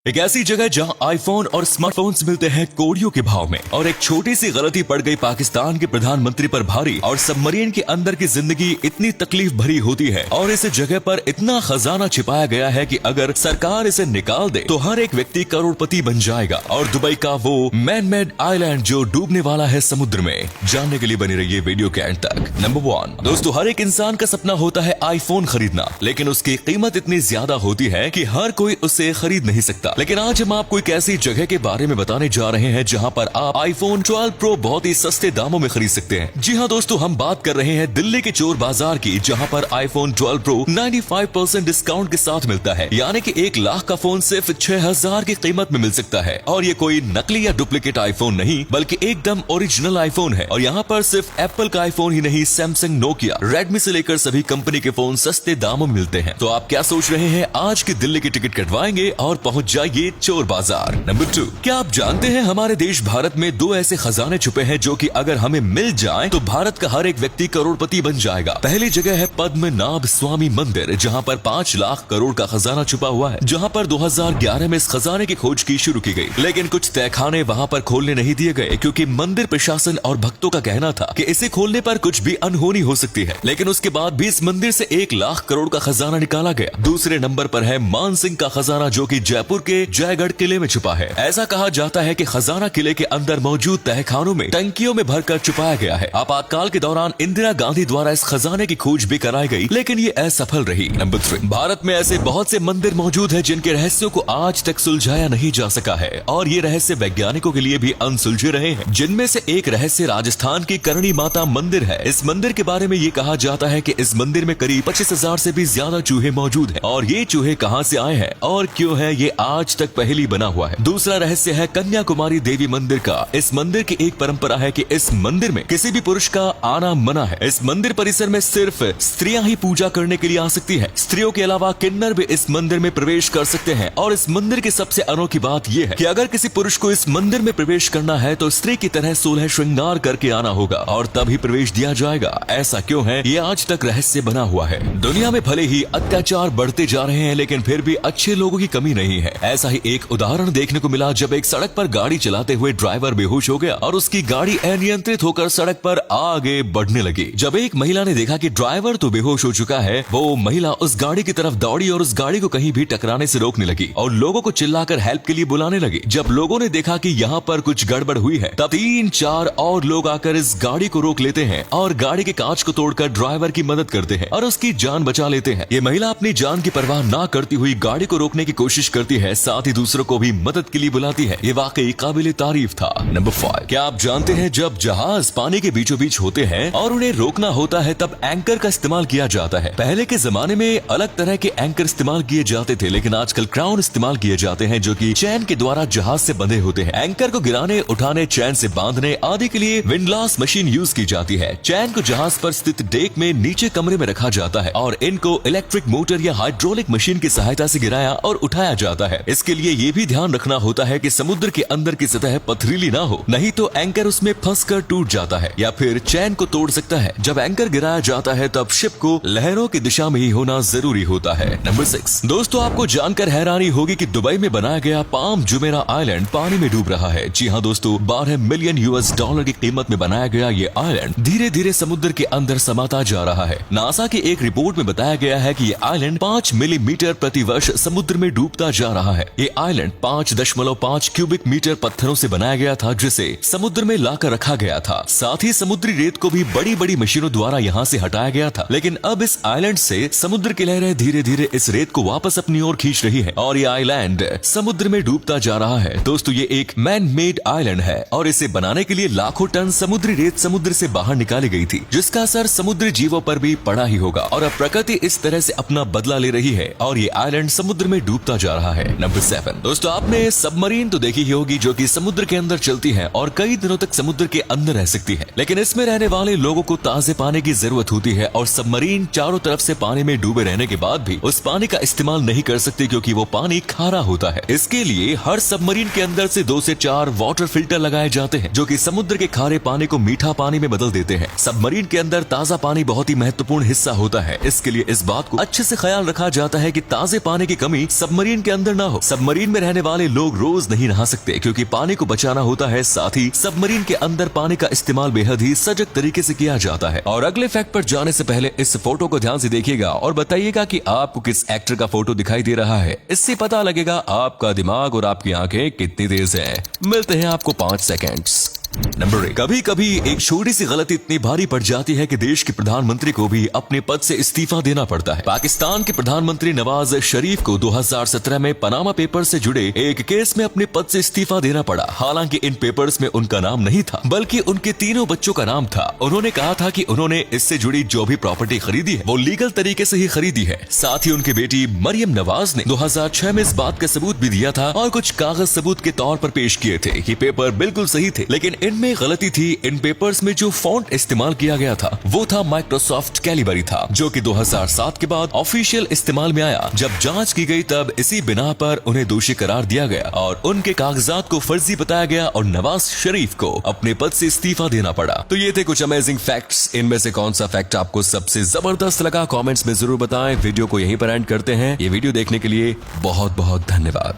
एक ऐसी जगह जहां आईफोन और स्मार्टफोन्स मिलते हैं कोड़ियों के भाव में, और एक छोटी सी गलती पड़ गई पाकिस्तान के प्रधानमंत्री पर भारी, और सबमरीन के अंदर की जिंदगी इतनी तकलीफ भरी होती है और इस जगह पर इतना खजाना छिपाया गया है कि अगर सरकार इसे निकाल दे तो हर एक व्यक्ति करोड़पति बन जाएगा। और दुबई का वो मैन मेड आइलैंड जो डूबने वाला है समुद्र में, जानने के लिए बनी रहिए वीडियो के एंड तक। नंबर 1 दोस्तों, हर एक इंसान का सपना होता है आईफोन खरीदना, लेकिन उसकी कीमत इतनी ज्यादा होती है कि हर कोई उसे खरीद नहीं सकता। लेकिन आज हम आपको एक ऐसी जगह के बारे में बताने जा रहे हैं जहां पर आप आईफोन 12 प्रो बहुत ही सस्ते दामों में खरीद सकते हैं। जी हां दोस्तों, हम बात कर रहे हैं दिल्ली के चोर बाजार की, जहां पर आईफोन 12 प्रो 95% डिस्काउंट के साथ मिलता है, यानी कि 1 लाख का फोन सिर्फ 6000 की कीमत में मिल सकता है। और ये कोई नकली या डुप्लीकेट आईफोन नहीं, बल्कि एकदम ओरिजिनल आईफोन है। और यहाँ पर सिर्फ एप्पल का आईफोन ही नहीं, सैमसंग, नोकिया, रेडमी से लेकर सभी कंपनी के फोन सस्ते दामों में मिलते हैं। तो आप क्या सोच रहे हैं, आज की दिल्ली की टिकट कटवाएंगे और पहुंच जाइए चोर बाजार। नंबर 2, क्या आप जानते हैं हमारे देश भारत में 2 ऐसे खजाने छुपे हैं जो कि अगर हमें मिल जाएं तो भारत का हर एक व्यक्ति करोड़पति बन जाएगा। पहली जगह है पद्मनाभ स्वामी मंदिर, जहां पर 5 लाख करोड़ का खजाना छुपा हुआ है, जहां पर 2011 में इस खजाने की खोज की शुरू की गई। लेकिन कुछ तहखाने वहां पर खोलने नहीं दिए गए, क्योंकि मंदिर प्रशासन और भक्तों का कहना था कि इसे खोलने पर कुछ भी अनहोनी हो सकती है। लेकिन उसके बाद भी इस मंदिर से 1 लाख करोड़ का खजाना निकाला गया। दूसरे नंबर पर है मान सिंह का खजाना, जो कि जयपुर के जयगढ़ किले में छुपा है। ऐसा कहा जाता है कि खजाना किले के अंदर मौजूद तहखानों में टंकियों में भरकर छुपाया गया है। आपातकाल के दौरान इंदिरा गांधी द्वारा इस खजाने की खोज भी कराई गई, लेकिन ये असफल रही। नंबर 3, भारत में ऐसे बहुत से मंदिर मौजूद है जिनके रहस्यों को आज तक सुलझाया नहीं जा सका है, और ये रहस्य वैज्ञानिकों के लिए भी अनसुलझे रहे हैं। जिनमें से एक रहस्य राजस्थान की करणी माता मंदिर है। इस मंदिर के बारे में ये कहा जाता है कि इस मंदिर में करीब 25,000 से भी ज्यादा चूहे मौजूद हैं, और ये चूहे कहां से आए हैं और क्यों है, ये आज तक पहेली बना हुआ है। दूसरा रहस्य है कन्याकुमारी देवी मंदिर का। इस मंदिर की एक परंपरा है कि इस मंदिर में किसी भी पुरुष का आना मना है। इस मंदिर परिसर में सिर्फ स्त्रियां ही पूजा करने के लिए आ सकती है। स्त्रियों के अलावा किन्नर भी इस मंदिर में प्रवेश कर सकते हैं। और इस मंदिर की सबसे अनोखी बात यह है कि अगर किसी पुरुष को इस मंदिर में प्रवेश करना है तो स्त्री की तरह 16 श्रृंगार करके आना होगा और तभी प्रवेश दिया जाएगा। ऐसा क्यों है, ये आज तक रहस्य बना हुआ है। दुनिया में भले ही अत्याचार बढ़ते जा रहे हैं, लेकिन फिर भी अच्छे लोगों की कमी नहीं है। ऐसा ही एक उदाहरण देखने को मिला जब एक सड़क पर गाड़ी चलाते हुए ड्राइवर बेहोश हो गया और उसकी गाड़ी अनियंत्रित होकर सड़क पर आगे बढ़ने लगी। जब एक महिला ने देखा कि ड्राइवर तो बेहोश हो चुका है, वो महिला उस गाड़ी की तरफ दौड़ी और उस गाड़ी को कहीं भी टकराने से रोकने लगी और लोगों को चिल्लाकर हेल्प के लिए बुलाने लगी। जब लोगों ने देखा कि यहाँ पर कुछ गड़बड़ हुई है, तब 3-4 और लोग आकर इस गाड़ी को रोक लेते हैं और गाड़ी के कांच को तोड़कर ड्राइवर की मदद करते हैं और उसकी जान बचा लेते हैं। ये महिला अपनी जान की परवाह ना करती हुई गाड़ी को रोकने की कोशिश करती है, साथ ही दूसरों को भी मदद के लिए बुलाती है। ये वाकई काबिले तारीफ था। नंबर 5, क्या आप जानते हैं जब जहाज पानी के बीचों बीच होते हैं और उन्हें रोकना होता है तब एंकर का इस्तेमाल किया जाता है। पहले के जमाने में अलग तरह के एंकर इस्तेमाल किए जाते थे, लेकिन आजकल क्राउन इस्तेमाल किए जाते हैं जो कि चैन के द्वारा जहाज से बंधे होते हैं। एंकर को गिराने, उठाने, चैन से बांधने आदि के लिए विंडलास मशीन यूज की जाती है। चैन को जहाज पर स्थित डेक में नीचे कमरे में रखा जाता है और इनको इलेक्ट्रिक मोटर या हाइड्रोलिक मशीन की सहायता से गिराया और उठाया जाता है। इसके लिए ये भी ध्यान रखना होता है कि समुद्र के अंदर की सतह पथरीली ना हो, नहीं तो एंकर उसमें फंसकर टूट जाता है या फिर चैन को तोड़ सकता है। जब एंकर गिराया जाता है तब शिप को लहरों की दिशा में ही होना जरूरी होता है। नंबर 6, दोस्तों आपको जानकर हैरानी होगी कि दुबई में बनाया गया पाम जुमेरा आइलैंड पानी में डूब रहा है। जी हाँ दोस्तों, $12 मिलियन की कीमत में बनाया गया ये आइलैंड धीरे धीरे समुद्र के अंदर समाता जा रहा है। नासा की एक रिपोर्ट में बताया गया है कि ये आइलैंड 5 मिलीमीटर प्रति वर्ष समुद्र में डूबता जा रहा है। ये आइलैंड 5.5 क्यूबिक मीटर पत्थरों से बनाया गया था, जिसे समुद्र में लाकर रखा गया था। साथ ही समुद्री रेत को भी बड़ी बड़ी मशीनों द्वारा यहाँ से हटाया गया था। लेकिन अब इस आइलैंड से समुद्र की लहरें धीरे धीरे इस रेत को वापस अपनी ओर खींच रही है और ये आइलैंड समुद्र में डूबता जा रहा है। दोस्तों ये एक मैन मेड आइलैंड है और इसे बनाने के लिए लाखों टन समुद्री रेत समुद्र से बाहर निकाली गई थी, जिसका असर समुद्री जीवों पर भी पड़ा ही होगा। और अब प्रकृति इस तरह से अपना बदला ले रही है और ये आइलैंड समुद्र में डूबता जा रहा है। नंबर 7, दोस्तों आपने सबमरीन तो देखी ही होगी जो कि समुद्र के अंदर चलती है और कई दिनों तक समुद्र के अंदर रह सकती है, लेकिन इसमें रहने वाले लोगों को ताजे पानी की जरूरत होती है और सबमरीन चारों तरफ से पानी में डूबे रहने के बाद भी उस पानी का इस्तेमाल नहीं कर सकते, क्योंकि वो पानी खारा होता है। इसके लिए हर सबमरीन के अंदर से 2 से 4 वाटर फिल्टर लगाए जाते हैं, जो कि समुद्र के खारे पानी को मीठा पानी में बदल देते हैं। सबमरीन के अंदर ताजा पानी बहुत ही महत्वपूर्ण हिस्सा होता है। इसके लिए इस बात को अच्छे से ख्याल रखा जाता है कि ताजे पानी की कमी सबमरीन के अंदर ना हो। हो। सबमरीन में रहने वाले लोग रोज नहीं नहा सकते क्योंकि पानी को बचाना होता है, साथ ही सबमरीन के अंदर पानी का इस्तेमाल बेहद ही सजग तरीके से किया जाता है। और अगले फैक्ट पर जाने से पहले इस फोटो को ध्यान से देखिएगा और बताइएगा कि आपको किस एक्टर का फोटो दिखाई दे रहा है। इससे पता लगेगा आपका दिमाग और आपकी आंखें कितनी तेज है। मिलते हैं आपको 5 सेकेंड्स। नंबर 1, कभी कभी एक छोटी सी गलती इतनी भारी पड़ जाती है कि देश के प्रधानमंत्री को भी अपने पद से इस्तीफा देना पड़ता है। पाकिस्तान के प्रधानमंत्री नवाज शरीफ को 2017 में पनामा पेपर से जुड़े एक केस में अपने पद से इस्तीफा देना पड़ा। हालांकि इन पेपर्स में उनका नाम नहीं था, बल्कि उनके तीनों बच्चों का नाम था। उन्होंने कहा था कि उन्होंने इससे जुड़ी जो भी प्रॉपर्टी खरीदी है वो लीगल तरीके से ही खरीदी है। साथ ही उनकी बेटी मरियम नवाज ने 2006 में इस बात का सबूत भी दिया था और कुछ कागज सबूत के तौर पर पेश किए थे कि पेपर बिल्कुल सही थे, लेकिन इनमें गलती थी। इन पेपर्स में जो फॉन्ट इस्तेमाल किया गया था वो था माइक्रोसॉफ्ट कैलिबरी था, जो कि 2007 के बाद ऑफिशियल इस्तेमाल में आया। जब जांच की गई तब इसी बिना पर उन्हें दोषी करार दिया गया और उनके कागजात को फर्जी बताया गया और नवाज शरीफ को अपने पद से इस्तीफा देना पड़ा। तो ये थे कुछ अमेजिंग फैक्ट्स। इनमें से कौन सा फैक्ट आपको सबसे जबरदस्त लगा, कमेंट्स में जरूर बताएं। वीडियो को यहीं पर एंड करते हैं। ये वीडियो देखने के लिए बहुत बहुत धन्यवाद।